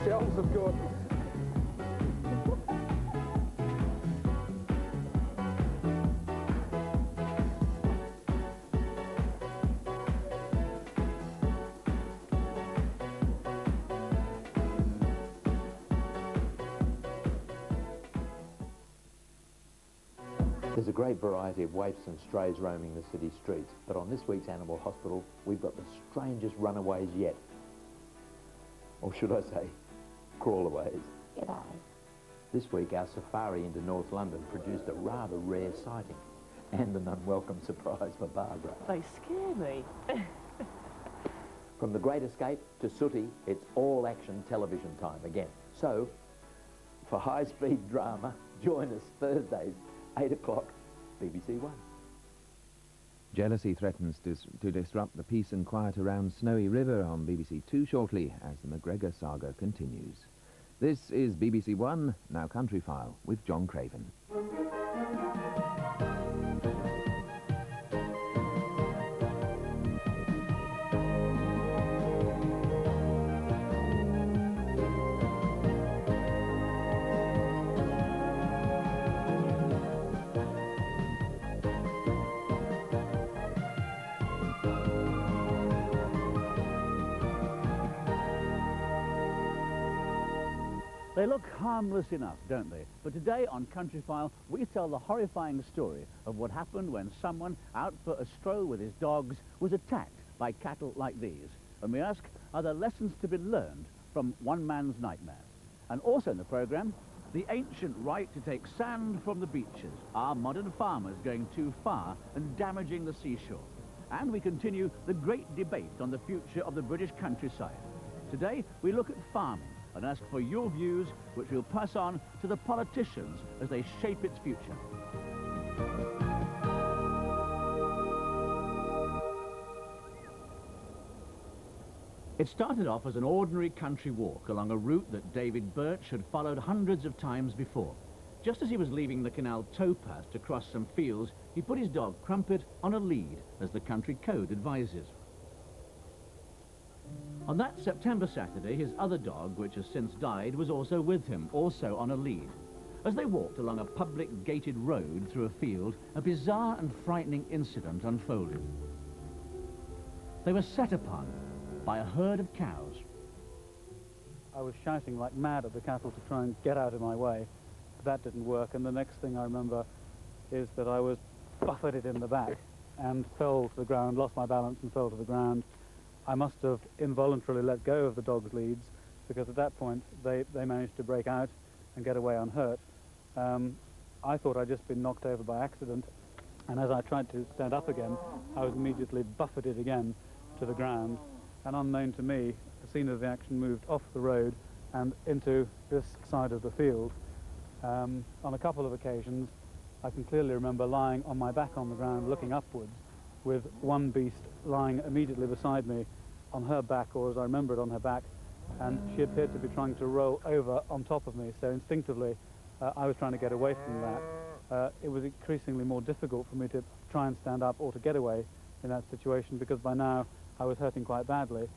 Shells of good. There's a great variety of waifs and strays roaming the city streets, but on this week's Animal Hospital, we've got the strangest runaways yet. Or should I say, crawlaways. G'day. This week, our safari into North London produced a rather rare sighting and an unwelcome surprise for Barbara. They scare me. From The Great Escape to Sooty, it's all-action television time again. So, for high-speed drama, join us Thursdays, 8 o'clock, BBC1. Jealousy threatens to disrupt the peace and quiet around Snowy River on BBC2 shortly as the McGregor saga continues. This is BBC1, now Countryfile, with John Craven. They look harmless enough, don't they? But today on Countryfile, we tell the horrifying story of what happened when someone out for a stroll with his dogs was attacked by cattle like these. And we ask, are there lessons to be learned from one man's nightmare? And also in the programme, the ancient right to take sand from the beaches. Are modern farmers going too far and damaging the seashore? And we continue the great debate on the future of the British countryside. Today, we look at farming and ask for your views, which we'll pass on to the politicians as they shape its future. It started off as an ordinary country walk along a route that David Birch had followed hundreds of times before. Just as he was leaving the canal towpath to cross some fields, he put his dog Crumpet on a lead, as the country code advises. On that September Saturday, his other dog, which has since died, was also with him, also on a lead. As they walked along a public gated road through a field, a bizarre and frightening incident unfolded. They were set upon by a herd of cows. I was shouting like mad at the cattle to try and get out of my way. That didn't work, and the next thing I remember is that I was buffeted in the back and fell to the ground, lost my balance and fell to the ground. I must have involuntarily let go of the dog's leads, because at that point they managed to break out and get away unhurt. I thought I'd just been knocked over by accident, and as I tried to stand up again, I was immediately buffeted again to the ground. And unknown to me, the scene of the action moved off the road and into this side of the field. On a couple of occasions, I can clearly remember lying on my back on the ground, looking upwards, with one beast lying immediately beside me on her back, or as I remember it, on her back, and she appeared to be trying to roll over on top of me, so instinctively I was trying to get away from that. It was increasingly more difficult for me to try and stand up or to get away in that situation, because by now I was hurting quite badly.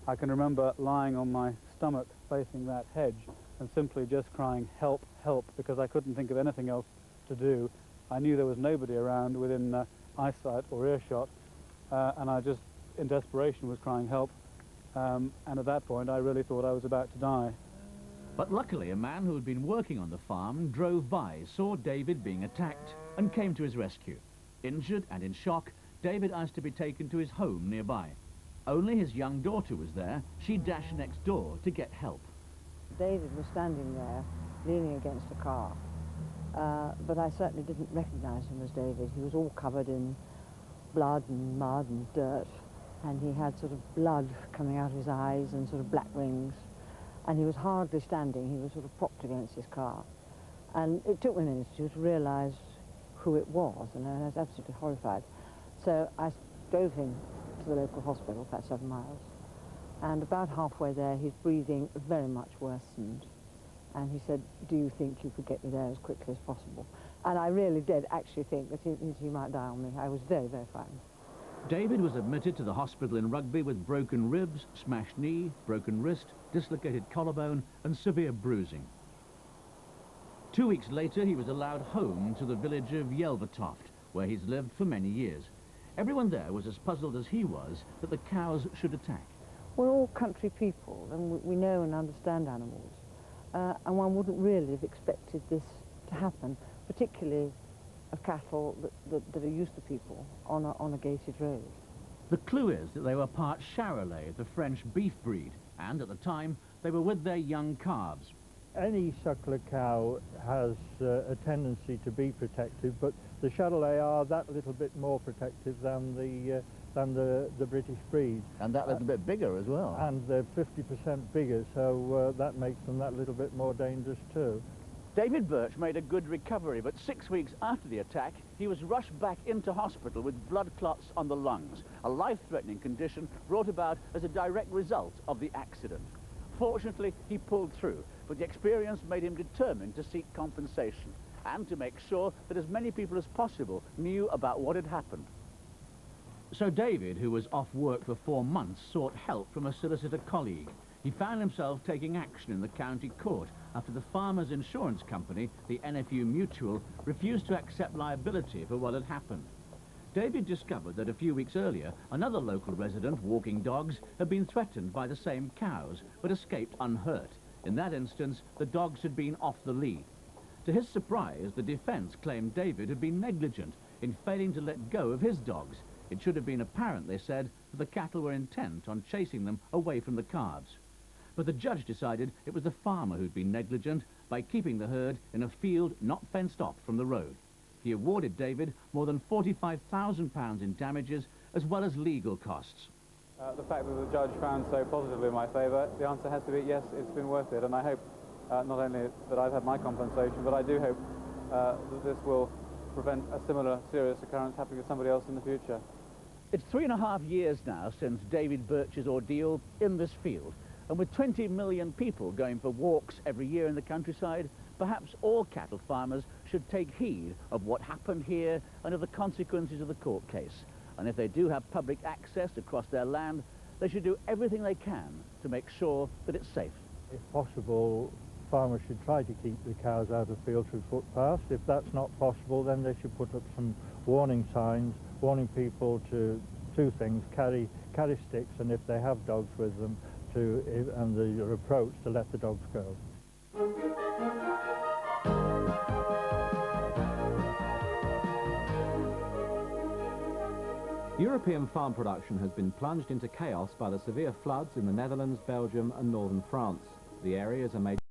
I can remember lying on my stomach facing that hedge and simply just crying, "Help, help," because I couldn't think of anything else to do. I knew there was nobody around within eyesight or earshot, and I just, in desperation, was crying help, and at that point I really thought I was about to die. But luckily, a man who had been working on the farm drove by, saw David being attacked, and came to his rescue. Injured and in shock, David asked to be taken to his home nearby. Only his young daughter was there. She dashed next door to get help. David was standing there, leaning against a car. But I certainly didn't recognize him as David. He was all covered in blood and mud and dirt, and he had sort of blood coming out of his eyes and sort of black rings, and he was hardly standing. He was sort of propped against his car. And it took me a minute to realize who it was, and I was absolutely horrified. So I drove him to the local hospital, about 7 miles, and about halfway there his breathing very much worsened. And he said, "Do you think you could get me there as quickly as possible?" And I really did actually think that he might die on me. I was very, very frightened. David was admitted to the hospital in Rugby with broken ribs, smashed knee, broken wrist, dislocated collarbone and severe bruising. 2 weeks later, he was allowed home to the village of Yelvertoft, where he's lived for many years. Everyone there was as puzzled as he was that the cows should attack. We're all country people, and we know and understand animals, and one wouldn't really have expected this to happen, particularly of cattle that are used to people on a gated road. The clue is that they were part Charolais, the French beef breed, and at the time they were with their young calves. Any suckler cow has a tendency to be protective, but the Charolais are that little bit more protective than the British breed. And that little bit bigger as well. And they're 50% bigger, so that makes them that little bit more dangerous too. David Birch made a good recovery, but 6 weeks after the attack, he was rushed back into hospital with blood clots on the lungs, a life-threatening condition brought about as a direct result of the accident. Fortunately, he pulled through, but the experience made him determined to seek compensation and to make sure that as many people as possible knew about what had happened. So David, who was off work for 4 months, sought help from a solicitor colleague. He found himself taking action in the county court after the farmers' insurance company, the NFU Mutual, refused to accept liability for what had happened. David discovered that a few weeks earlier, another local resident walking dogs had been threatened by the same cows, but escaped unhurt. In that instance, the dogs had been off the lead. To his surprise, the defence claimed David had been negligent in failing to let go of his dogs. It should have been apparent, they said, that the cattle were intent on chasing them away from the calves. But the judge decided it was the farmer who'd been negligent by keeping the herd in a field not fenced off from the road. He awarded David more than £45,000 in damages, as well as legal costs. The fact that the judge found so positively in my favour, the answer has to be yes, it's been worth it. And I hope not only that I've had my compensation, but I do hope that this will prevent a similar serious occurrence happening to somebody else in the future. It's 3.5 years now since David Birch's ordeal in this field, and with 20 million people going for walks every year in the countryside, perhaps all cattle farmers should take heed of what happened here and of the consequences of the court case. And if they do have public access across their land, they should do everything they can to make sure that it's safe. If possible, farmers should try to keep the cows out of field through footpaths. If that's not possible, then they should put up some warning signs, warning people to two things: carry sticks, and if they have dogs with them, and the approach to let the dogs go. European farm production has been plunged into chaos by the severe floods in the Netherlands, Belgium and northern France. The area is a major